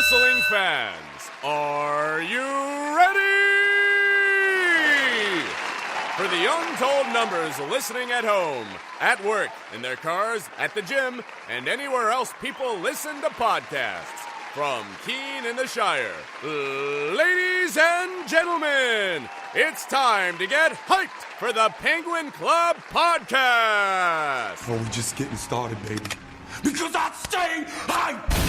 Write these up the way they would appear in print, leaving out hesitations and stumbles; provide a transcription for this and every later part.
Wrestling fans, are you ready? For the untold numbers listening at home, at work, in their cars, at the gym, and anywhere else people listen to podcasts. From Keene in the Shire, ladies and gentlemen, it's time to get hyped for the Penguin Club Podcast. Oh, we're just getting started, baby. Because I stay hyped!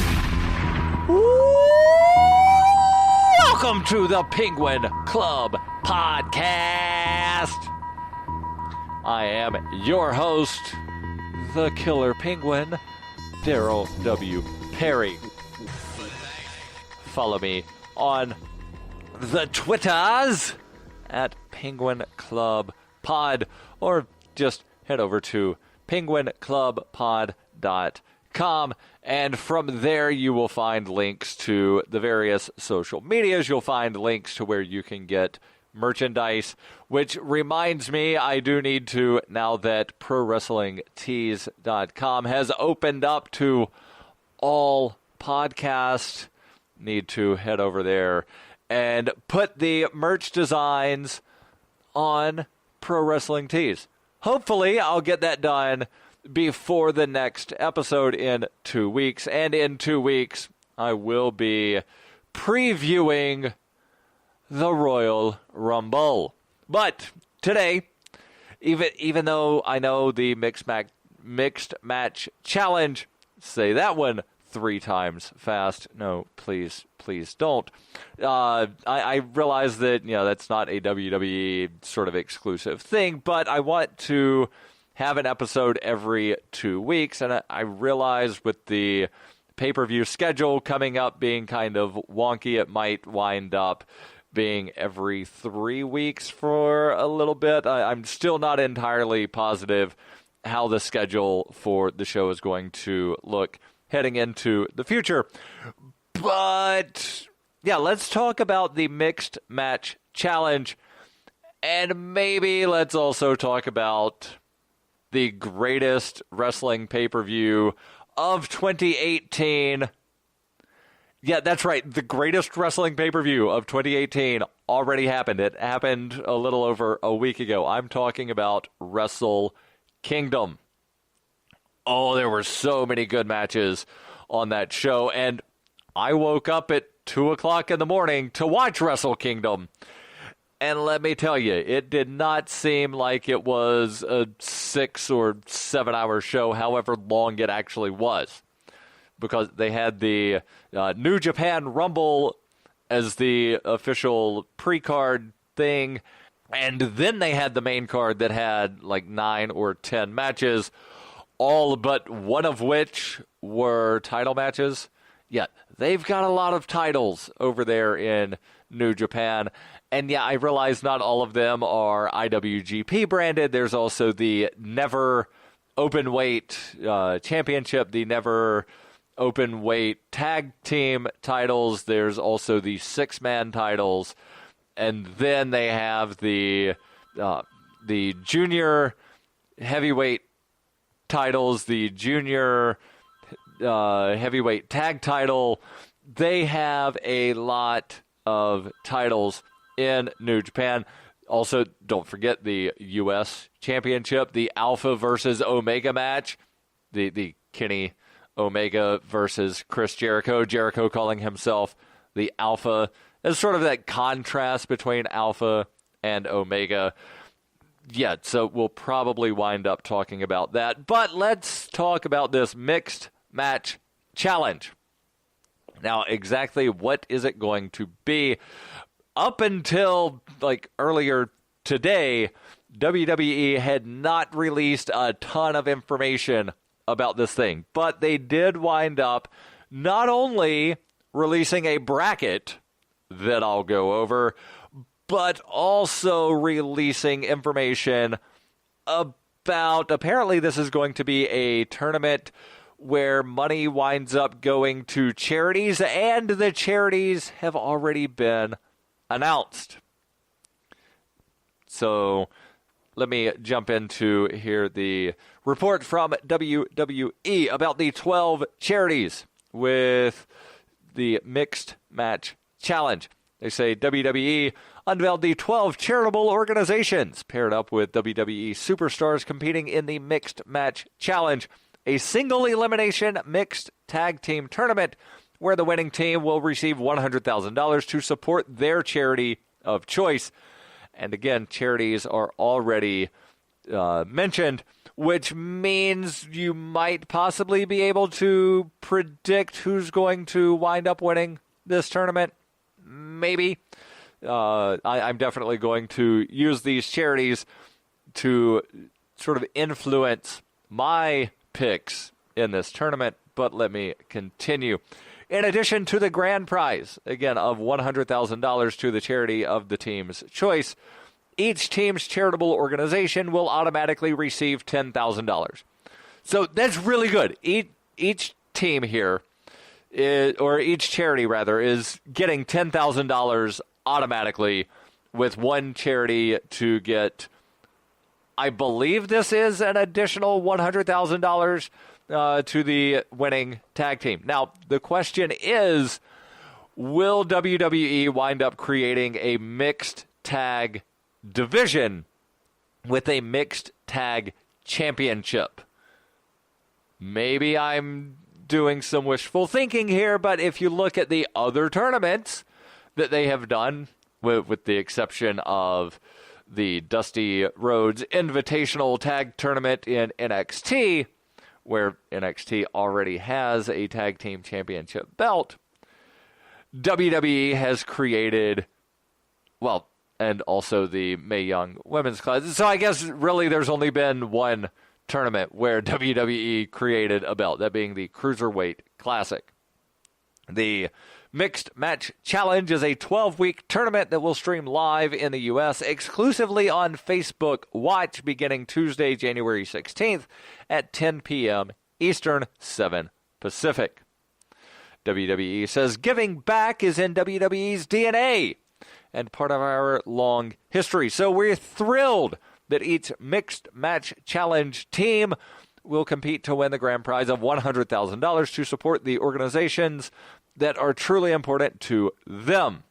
Welcome to the Penguin Club Podcast. I am your host, the Killer Penguin, Daryl W. Perry. Follow me on the Twitters at Penguin Club Pod, or just head over to penguinclubpod.com, and from there you will find links to the various social medias. You'll find links to where you can get merchandise, which reminds me, I do need to, now that ProWrestlingTees.com has opened up to all podcasts, need to head over there and put the merch designs on Pro Wrestling Tees. Hopefully, I'll get that done before the next episode in 2 weeks. And in 2 weeks, I will be previewing the Royal Rumble. But today, even though I know the mixed match challenge, say that one 3 times fast. No, please don't. I realize that, that's not a WWE sort of exclusive thing, but I want to have an episode every 2 weeks, and I realize with the pay-per-view schedule coming up being kind of wonky, it might wind up being every 3 weeks for a little bit. I'm still not entirely positive how the schedule for the show is going to look heading into the future. But, yeah, let's talk about the Mixed Match Challenge. And maybe let's also talk about the greatest wrestling pay-per-view of 2018. Yeah, that's right. The greatest wrestling pay-per-view of 2018 already happened. It happened a little over a week ago. I'm talking about Wrestle Kingdom. Oh, there were so many good matches on that show, and I woke up at 2 o'clock in the morning to watch Wrestle Kingdom. And let me tell you, it did not seem like it was a 6 or 7 hour show, however long it actually was. Because they had the New Japan Rumble as the official pre-card thing, and then they had the main card that had like 9 or 10 matches, all but one of which were title matches. Yeah, they've got a lot of titles over there in New Japan. And yeah, I realize not all of them are IWGP branded. There's also the Never Openweight Championship, the Never Openweight Tag Team titles. There's also the 6-man titles. And then they have the Junior Heavyweight titles, the Junior Heavyweight Tag title. They have a lot of titles in New Japan. Also, don't forget the U.S. Championship, the Alpha versus Omega match, the Kenny Omega versus Chris Jericho. Jericho calling himself the Alpha as sort of that contrast between Alpha and Omega. Yeah, so we'll probably wind up talking about that. But let's talk about this Mixed Match Challenge. Now, exactly what is it going to be? Up until earlier today, WWE had not released a ton of information about this thing. But they did wind up not only releasing a bracket that I'll go over, but also releasing information about, apparently this is going to be a tournament where money winds up going to charities, and the charities have already been announced. So let me jump into here the report from WWE about the 12 charities with the Mixed Match Challenge. They say WWE unveiled the 12 charitable organizations paired up with WWE superstars competing in the Mixed Match Challenge, a single elimination mixed tag team tournament where the winning team will receive $100,000 to support their charity of choice. And again, charities are already mentioned, which means you might possibly be able to predict who's going to wind up winning this tournament. Maybe. I'm definitely going to use these charities to sort of influence my picks in this tournament, but let me continue. In addition to the grand prize, again, of $100,000 to the charity of the team's choice, each team's charitable organization will automatically receive $10,000. So that's really good. Each team here, or each charity rather, is getting $10,000 automatically, with one charity to get, I believe this is an additional $100,000 to the winning tag team. Now, the question is, will WWE wind up creating a mixed tag division with a mixed tag championship? Maybe I'm doing some wishful thinking here, but if you look at the other tournaments that they have done, with the exception of the Dusty Rhodes Invitational Tag Tournament in NXT, where NXT already has a tag team championship belt, WWE has created, well, and also the Mae Young Women's Class. So I guess really there's only been one tournament where WWE created a belt, that being the Cruiserweight Classic. The Mixed Match Challenge is a 12-week tournament that will stream live in the U.S. exclusively on Facebook Watch beginning Tuesday, January 16th at 10 p.m. Eastern, 7 Pacific. WWE says giving back is in WWE's DNA and part of our long history. So we're thrilled that each Mixed Match Challenge team will compete to win the grand prize of $100,000 to support the organizations that are truly important to them.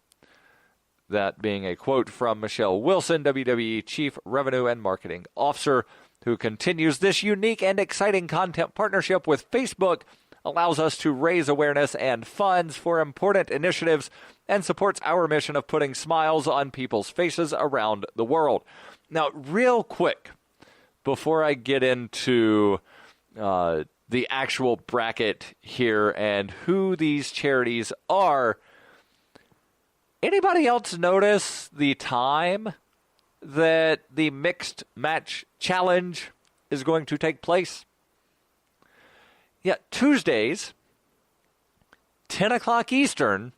That being a quote from Michelle Wilson, WWE Chief Revenue and Marketing Officer, who continues, this unique and exciting content partnership with Facebook allows us to raise awareness and funds for important initiatives and supports our mission of putting smiles on people's faces around the world. Now, real quick, before I get into the actual bracket here and who these charities are, anybody else notice the time that the Mixed Match Challenge is going to take place? Yeah, Tuesdays, 10 o'clock Eastern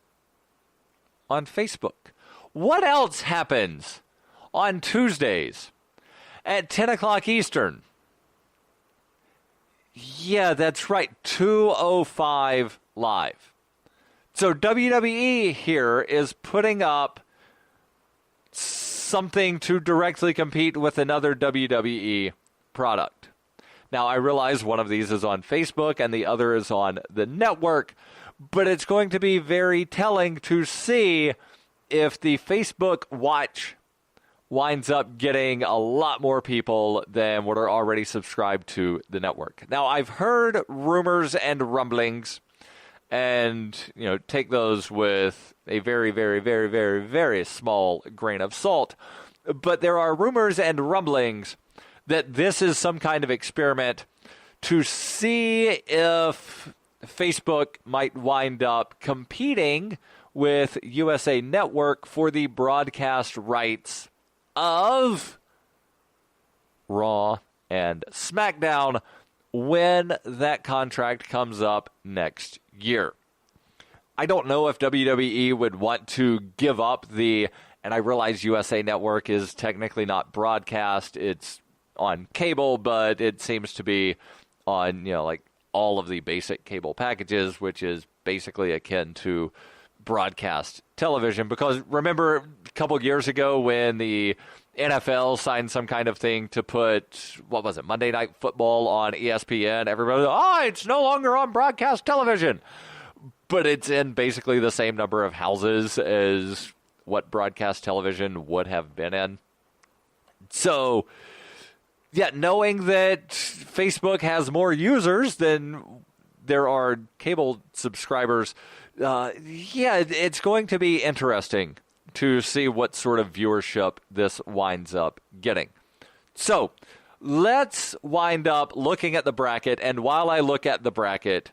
on Facebook. What else happens on Tuesdays at 10 o'clock Eastern? Yeah, that's right, 2:05 live. So WWE here is putting up something to directly compete with another WWE product. Now, I realize one of these is on Facebook and the other is on the network, but it's going to be very telling to see if the Facebook Watch winds up getting a lot more people than what are already subscribed to the network. Now, I've heard rumors and rumblings, and, you know, take those with a very, very, very, very, very small grain of salt. But there are rumors and rumblings that this is some kind of experiment to see if Facebook might wind up competing with USA Network for the broadcast rights of Raw and SmackDown when that contract comes up next year. I don't know if WWE would want to give up the, and I realize USA Network is technically not broadcast, it's on cable, but it seems to be on, you know, like all of the basic cable packages, which is basically akin to broadcast television. Because remember a couple of years ago when the NFL signed some kind of thing to put, what was it, Monday Night Football on ESPN, everybody was, it's no longer on broadcast television. but it's in basically the same number of houses as what broadcast television would have been in. So, yeah, knowing that Facebook has more users than there are cable subscribers, it's going to be interesting to see what sort of viewership this winds up getting. So, let's wind up looking at the bracket, and while I look at the bracket,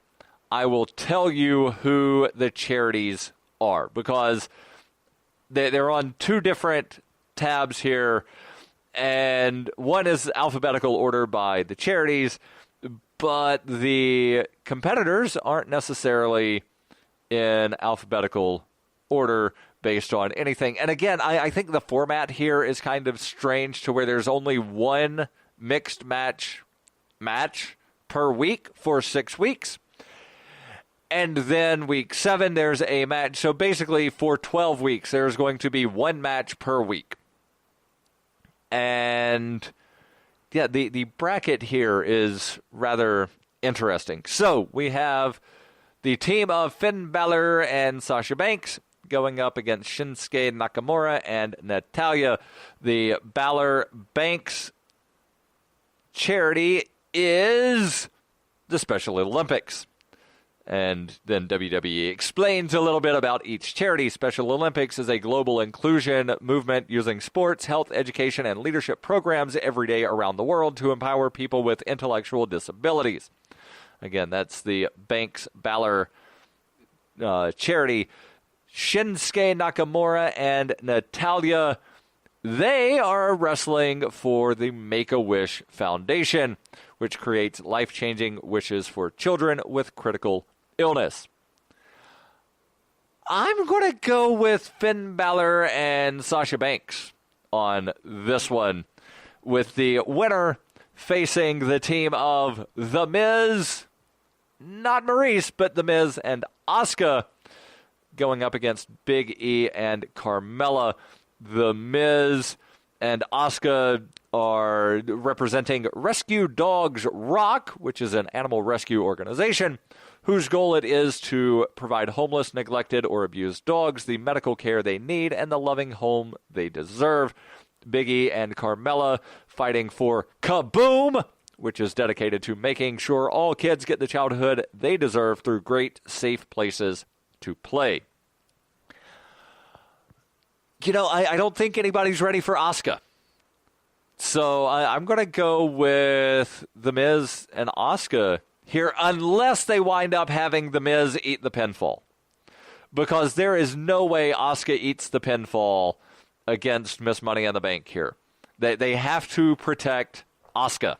I will tell you who the charities are, because they're on two different tabs here, and one is alphabetical order by the charities, but the competitors aren't necessarily in alphabetical order based on anything. And again, I think the format here is kind of strange to where there's only one mixed match per week for 6 weeks. And then week 7, there's a match. So basically, for 12 weeks, there's going to be one match per week. And yeah, the bracket here is rather interesting. So we have the team of Finn Balor and Sasha Banks going up against Shinsuke Nakamura and Natalya. The Balor-Banks charity is the Special Olympics. And then WWE explains a little bit about each charity. Special Olympics is a global inclusion movement using sports, health, education, and leadership programs every day around the world to empower people with intellectual disabilities. Again, that's the Banks Balor charity. Shinsuke Nakamura and Natalya, they are wrestling for the Make-A-Wish Foundation, which creates life-changing wishes for children with critical illness. I'm going to go with Finn Balor and Sasha Banks on this one, with the winner facing the team of The Miz, not Maurice, but The Miz and Asuka, going up against Big E and Carmella. The Miz and Asuka are representing Rescue Dogs Rock, which is an animal rescue organization whose goal it is to provide homeless, neglected, or abused dogs the medical care they need and the loving home they deserve. Big E and Carmella fighting for Kaboom, which is dedicated to making sure all kids get the childhood they deserve through great, safe places to play. You know, I don't think anybody's ready for Asuka. So I'm going to go with The Miz and Asuka here, unless they wind up having The Miz eat the pinfall. Because there is no way Asuka eats the pinfall against Miss Money in the Bank here. They have to protect Asuka.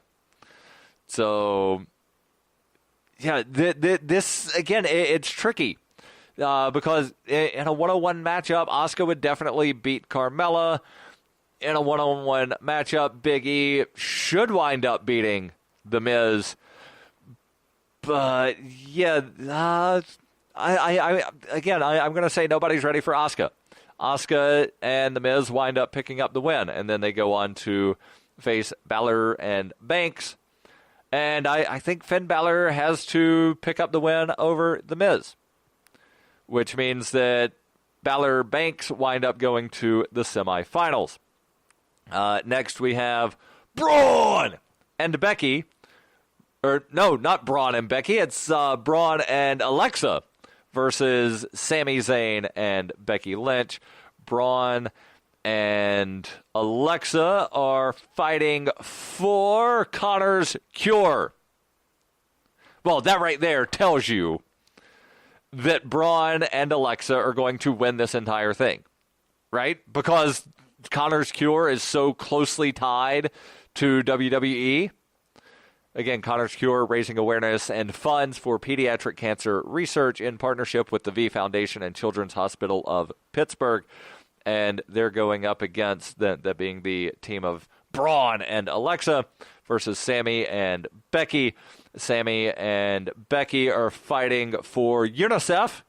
So, yeah, this, again, it's tricky. Because in a one-on-one matchup, Asuka would definitely beat Carmella. In a one-on-one matchup, Big E should wind up beating The Miz. But, yeah, I'm going to say nobody's ready for Asuka. Asuka and The Miz wind up picking up the win, and then they go on to face Balor and Banks. And I think Finn Balor has to pick up the win over The Miz, which means that Balor Banks wind up going to the semifinals. Next, we have Braun and Becky. Or, no, not Braun and Becky. It's Braun and Alexa versus Sami Zayn and Becky Lynch. Braun and Alexa are fighting for Connor's cure. Well, that right there tells you that Braun and Alexa are going to win this entire thing, right? Because Connor's cure is so closely tied to WWE. Again, Connor's Cure raising awareness and funds for pediatric cancer research in partnership with the V Foundation and Children's Hospital of Pittsburgh. And they're going up against that being the team of Braun and Alexa versus Sami and Becky. Sami and Becky are fighting for UNICEF,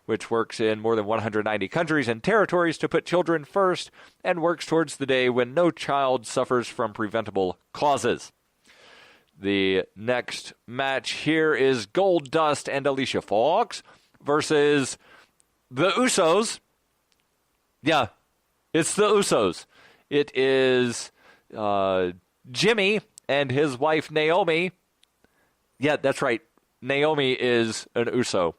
which works in more than 190 countries and territories to put children first and works towards the day when no child suffers from preventable causes. The next match here is Goldust and Alicia Fox versus the Usos. Yeah, it's the Usos. It is Jimmy and his wife Naomi. Yeah, that's right. Naomi is an Uso.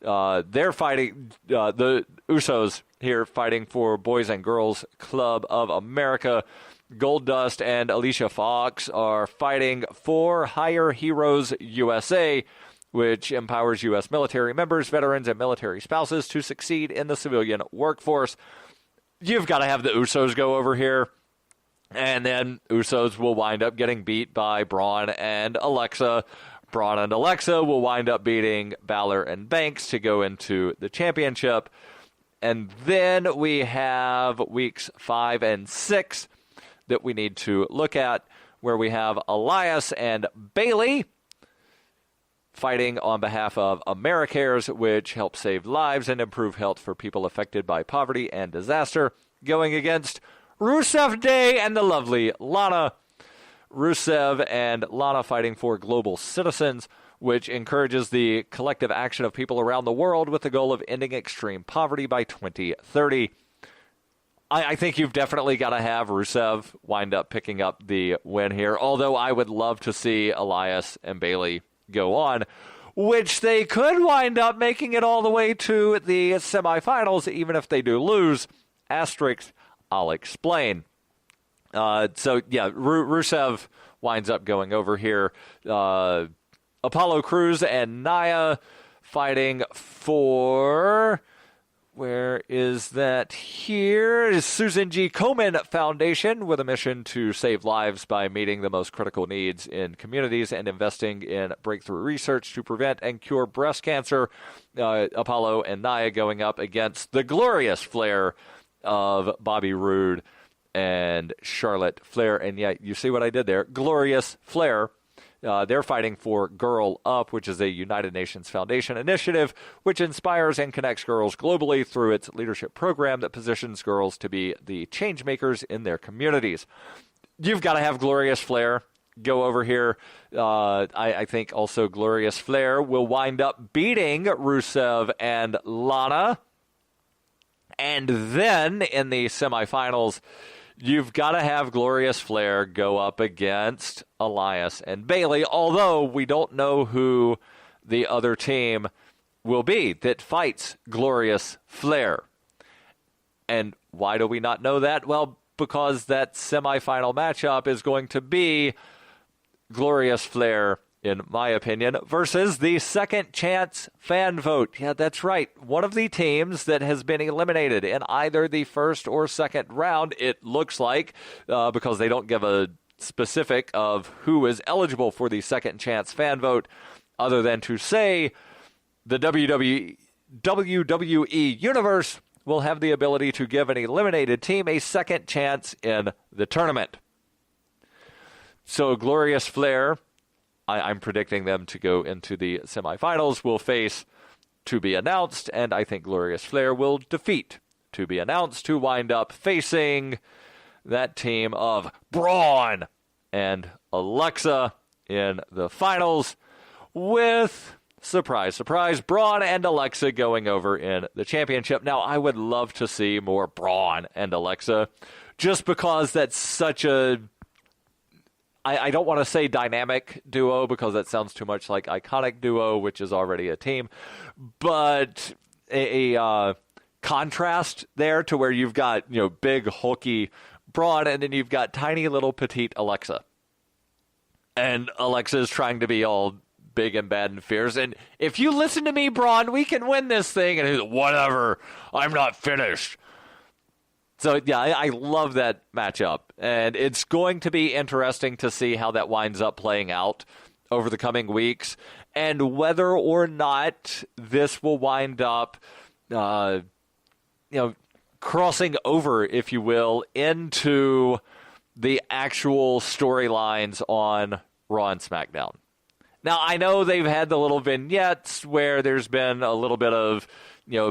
They're fighting, the Usos here fighting for Boys and Girls Club of America. Goldust and Alicia Fox are fighting for Hire Heroes USA, which empowers U.S. military members, veterans, and military spouses to succeed in the civilian workforce. You've got to have the Usos go over here. And then Usos will wind up getting beat by Braun and Alexa. Braun and Alexa will wind up beating Balor and Banks to go into the championship. And then we have weeks 5 and 6 that we need to look at, where we have Elias and Bailey fighting on behalf of AmeriCares, which helps save lives and improve health for people affected by poverty and disaster, going against Rusev Day and the lovely Lana. Rusev and Lana fighting for Global Citizens, which encourages the collective action of people around the world with the goal of ending extreme poverty by 2030. I think you've definitely got to have Rusev wind up picking up the win here, although I would love to see Elias and Bailey go on, which they could wind up making it all the way to the semifinals, even if they do lose. Asterisk, I'll explain. Rusev winds up going over here. Apollo Crews and Nia fighting for... Where is that here? Is Susan G. Komen Foundation with a mission to save lives by meeting the most critical needs in communities and investing in breakthrough research to prevent and cure breast cancer. Apollo and Nia going up against the glorious Flair of Bobby Roode and Charlotte Flair. And yeah, you see what I did there. Glorious Flair. They're fighting for Girl Up, which is a United Nations Foundation initiative which inspires and connects girls globally through its leadership program that positions girls to be the change makers in their communities. You've got to have Glorious Flair go over here. I think also Glorious Flair will wind up beating Rusev and Lana. And then in the semifinals, you've got to have Glorious Flair go up against Elias and Bailey, although we don't know who the other team will be that fights Glorious Flair. And why do we not know that? Well, because that semifinal matchup is going to be Glorious Flair, in my opinion, versus the Second Chance fan vote. Yeah, that's right. One of the teams that has been eliminated in either the first or second round, it looks like, because they don't give a specific of who is eligible for the Second Chance fan vote, other than to say the WWE Universe will have the ability to give an eliminated team a second chance in the tournament. So Glorious Flair, I'm predicting them to go into the semifinals, will face To Be Announced, and I think Glorious Flair will defeat To Be Announced to wind up facing that team of Braun and Alexa in the finals, with, surprise, surprise, Braun and Alexa going over in the championship. Now, I would love to see more Braun and Alexa, just because that's such a... I don't want to say dynamic duo because that sounds too much like iconic duo, which is already a team, but a contrast there to where you've got, big, hulky Braun, and then you've got tiny little petite Alexa. And Alexa is trying to be all big and bad and fierce. And if you listen to me, Braun, we can win this thing. And he's like, whatever, I'm not finished. So, yeah, I love that matchup. And it's going to be interesting to see how that winds up playing out over the coming weeks, and whether or not this will wind up, crossing over, if you will, into the actual storylines on Raw and SmackDown. Now, I know they've had the little vignettes where there's been a little bit of,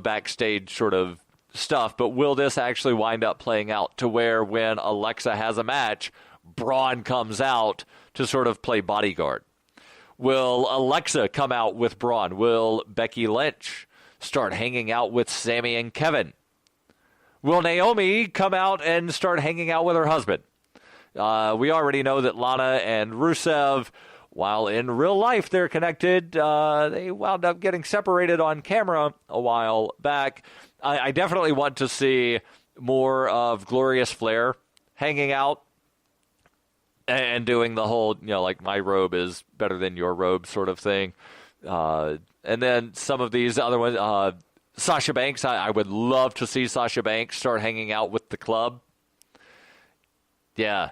backstage sort of stuff, but will this actually wind up playing out to where when Alexa has a match, Braun comes out to sort of play bodyguard? Will Alexa come out with Braun? Will Becky Lynch start hanging out with Sami and Kevin? Will Naomi come out and start hanging out with her husband? We already know that Lana and Rusev, while in real life they're connected, they wound up getting separated on camera a while back. I definitely want to see more of Glorious Flair hanging out and doing the whole, like my robe is better than your robe sort of thing. And then some of these other ones, Sasha Banks, I would love to see Sasha Banks start hanging out with the club. Yeah.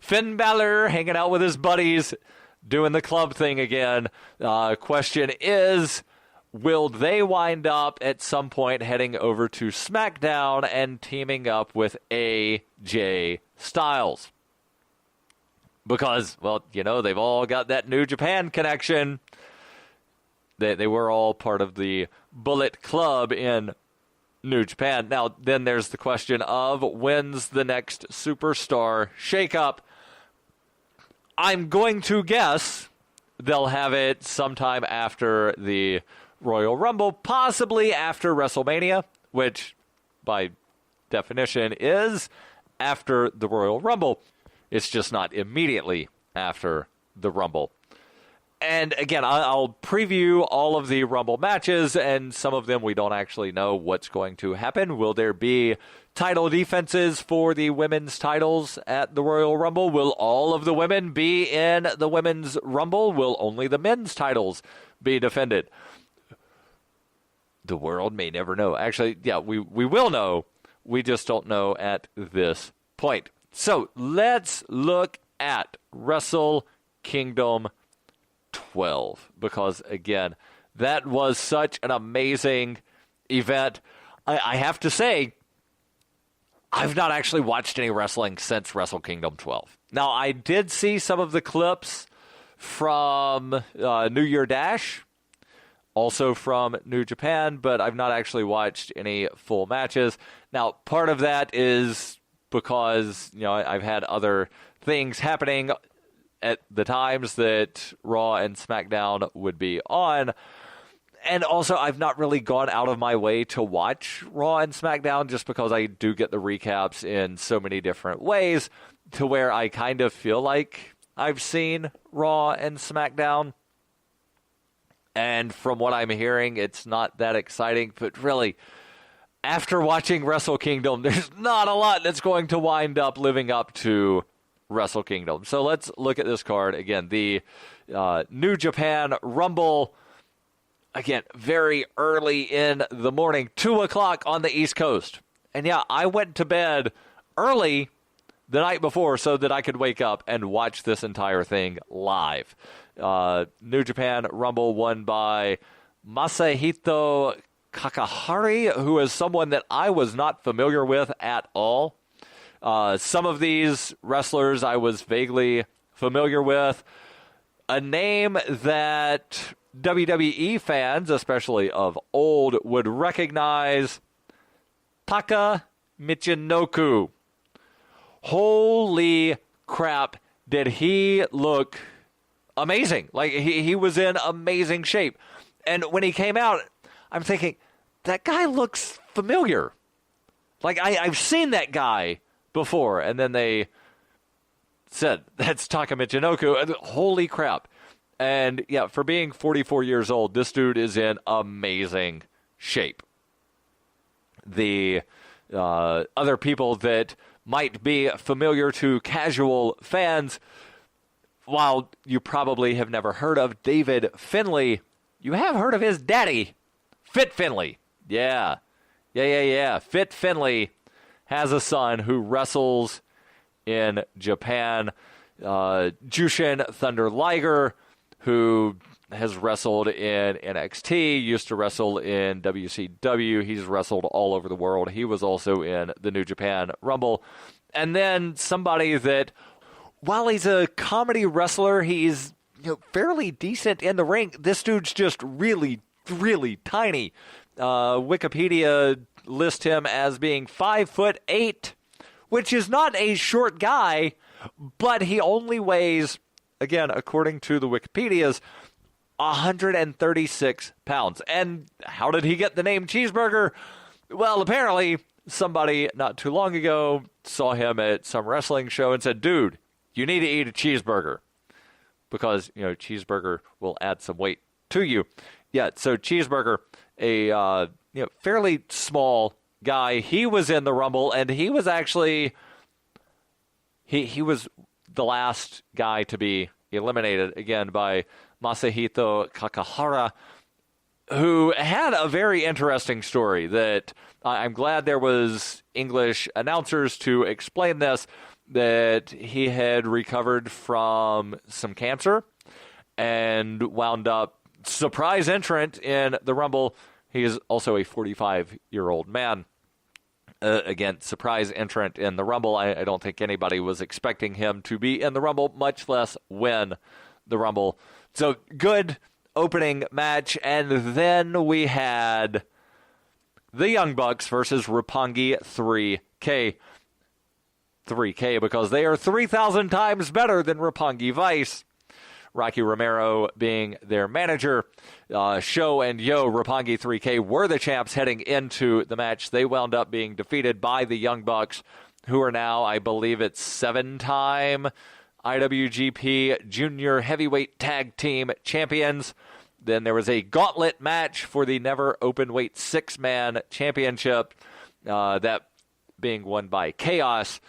Finn Balor hanging out with his buddies, doing the club thing again. Question is, will they wind up at some point heading over to SmackDown and teaming up with AJ Styles? Because, well, they've all got that New Japan connection. They were all part of the Bullet Club in New Japan. Now, then there's the question of when's the next superstar shakeup? I'm going to guess they'll have it sometime after the Royal Rumble, possibly after WrestleMania, which by definition is after the Royal Rumble. It's just not immediately after the Rumble. And again, I'll preview all of the Rumble matches, and some of them we don't actually know what's going to happen. Will there be title defenses for the women's titles at the Royal Rumble? Will all of the women be in the women's Rumble? Will only the men's titles be defended? The world may never know. Actually, yeah, we will know. We just don't know at this point. So let's look at Wrestle Kingdom 12, because again, that was such an amazing event. I have to say, I've not actually watched any wrestling since Wrestle Kingdom 12. Now, I did see some of the clips from New Year Dash, also from New Japan, but I've not actually watched any full matches. Now, part of that is because, I've had other things happening at the times that Raw and SmackDown would be on. And also, I've not really gone out of my way to watch Raw and SmackDown just because I do get the recaps in so many different ways to where I kind of feel like I've seen Raw and SmackDown. And from what I'm hearing, it's not that exciting. But really, after watching Wrestle Kingdom, there's not a lot that's going to wind up living up to Wrestle Kingdom. So let's look at this card. Again, the New Japan Rumble, again, very early in the morning, 2 o'clock on the East Coast. And yeah, I went to bed early the night before so that I could wake up and watch this entire thing live. New Japan Rumble won by Masahito Kakahari, who is someone that I was not familiar with at all. Some of these wrestlers I was vaguely familiar with. A name that WWE fans, especially of old, would recognize, Taka Michinoku. Holy crap, did he look amazing. Like, he was in amazing shape. And when he came out, I'm thinking, that guy looks familiar. Like, I've seen that guy before. And then they said, that's Taka Michinoku. Holy crap. And yeah, for being 44 years old, this dude is in amazing shape. The other people that might be familiar to casual fans, while you probably have never heard of David Finlay, you have heard of his daddy, Fit Finlay. Yeah. Fit Finlay has a son who wrestles in Japan. Jushin Thunder Liger, who has wrestled in NXT, used to wrestle in WCW. He's wrestled all over the world. He was also in the New Japan Rumble. And then somebody that, while he's a comedy wrestler, he's fairly decent in the ring. This dude's just really, really tiny. Wikipedia lists him as being 5'8", which is not a short guy, but he only weighs, again, according to the Wikipedias, 136 pounds. And how did he get the name Cheeseburger? Well, apparently somebody not too long ago saw him at some wrestling show and said, dude, you need to eat a cheeseburger because, cheeseburger will add some weight to you. Yeah, so Cheeseburger, a fairly small guy, he was in the Rumble, and he was actually he was the last guy to be eliminated, again, by Masahito Kakahara, who had a very interesting story that I'm glad there was English announcers to explain this, that he had recovered from some cancer and wound up surprise entrant in the Rumble. He is also a 45-year-old man. Again, surprise entrant in the Rumble. I don't think anybody was expecting him to be in the Rumble, much less win the Rumble. So, good opening match. And then we had the Young Bucks versus Roppongi 3K. 3K because they are 3,000 times better than Roppongi Vice. Rocky Romero being their manager. Sho and Yo, Roppongi 3K, were the champs heading into the match. They wound up being defeated by the Young Bucks, who are now, I believe it's 7-time IWGP Junior Heavyweight Tag Team Champions. Then there was a gauntlet match for the Never Openweight 6-Man Championship, that being won by Chaos.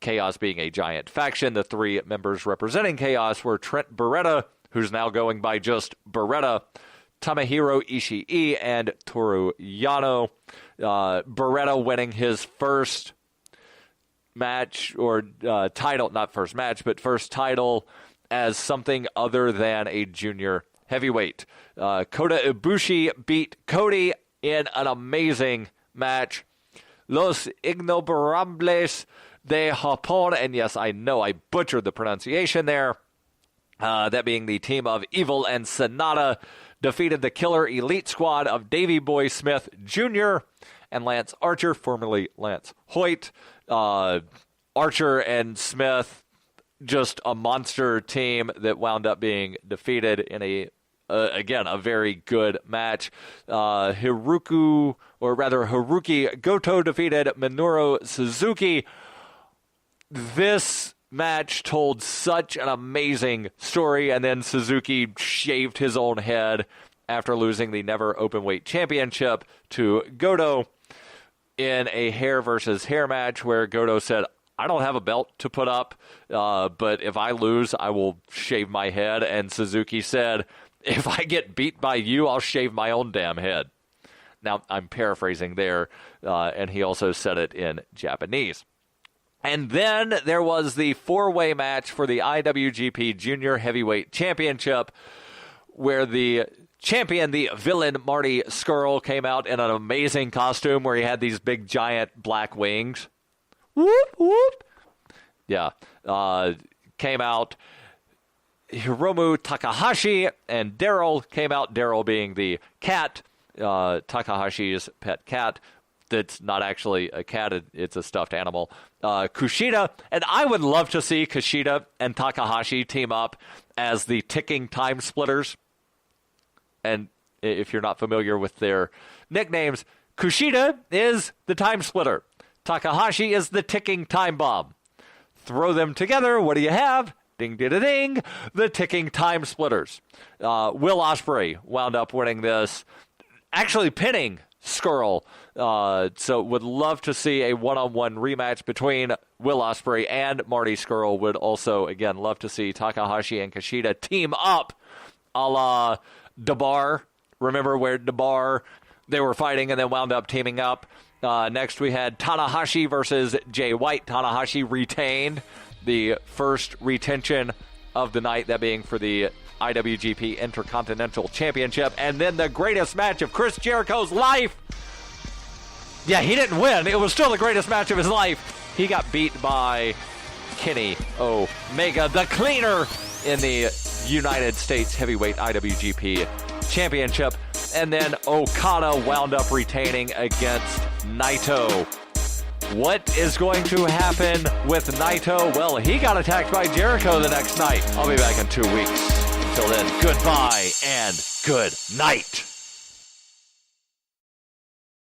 Chaos being a giant faction. The three members representing Chaos were Trent Beretta, who's now going by just Beretta, Tomohiro Ishii, and Toru Yano. Beretta winning his first match, or title, not first match, but first title as something other than a junior heavyweight. Kota Ibushi beat Cody in an amazing match. Los Ignorables de Japón, and yes, I know I butchered the pronunciation there. That being the team of Evil and Sonata, defeated the Killer Elite Squad of Davey Boy Smith Jr. and Lance Archer, formerly Lance Hoyt. Archer and Smith, just a monster team that wound up being defeated in a very good match. Haruki Goto defeated Minoru Suzuki. This match told such an amazing story, and then Suzuki shaved his own head after losing the Never Openweight Championship to Goto in a hair versus hair match where Goto said, I don't have a belt to put up, but if I lose, I will shave my head. And Suzuki said, if I get beat by you, I'll shave my own damn head. Now, I'm paraphrasing there, and he also said it in Japanese. And then there was the four-way match for the IWGP Junior Heavyweight Championship, where the champion, the villain Marty Scurll, came out in an amazing costume where he had these big, giant black wings. Whoop, whoop. Yeah. Came out. Hiromu Takahashi and Daryl came out, Daryl being the cat, Takahashi's pet cat. That's not actually a cat, it's a stuffed animal. Kushida, and I would love to see Kushida and Takahashi team up as the ticking time splitters. And if you're not familiar with their nicknames, Kushida is the time splitter. Takahashi is the ticking time bomb. Throw them together, what do you have? Ding, ding, ding, the ticking time splitters. Will Ospreay wound up winning this, actually pinning Scurll. So would love to see a one-on-one rematch between Will Ospreay and Marty Scurll. Would also, again, love to see Takahashi and Kushida team up a la Debar. Remember where Debar, they were fighting and then wound up teaming up. Next we had Tanahashi versus Jay White. Tanahashi retained the first retention of the night, that being for the IWGP Intercontinental Championship. And then the greatest match of Chris Jericho's life. Yeah, he didn't win. It was still the greatest match of his life. He got beat by Kenny Omega, the cleaner, in the United States Heavyweight IWGP Championship. And then Okada wound up retaining against Naito. What is going to happen with Naito? Well, he got attacked by Jericho the next night. I'll be back in 2 weeks. Till then, goodbye and good night.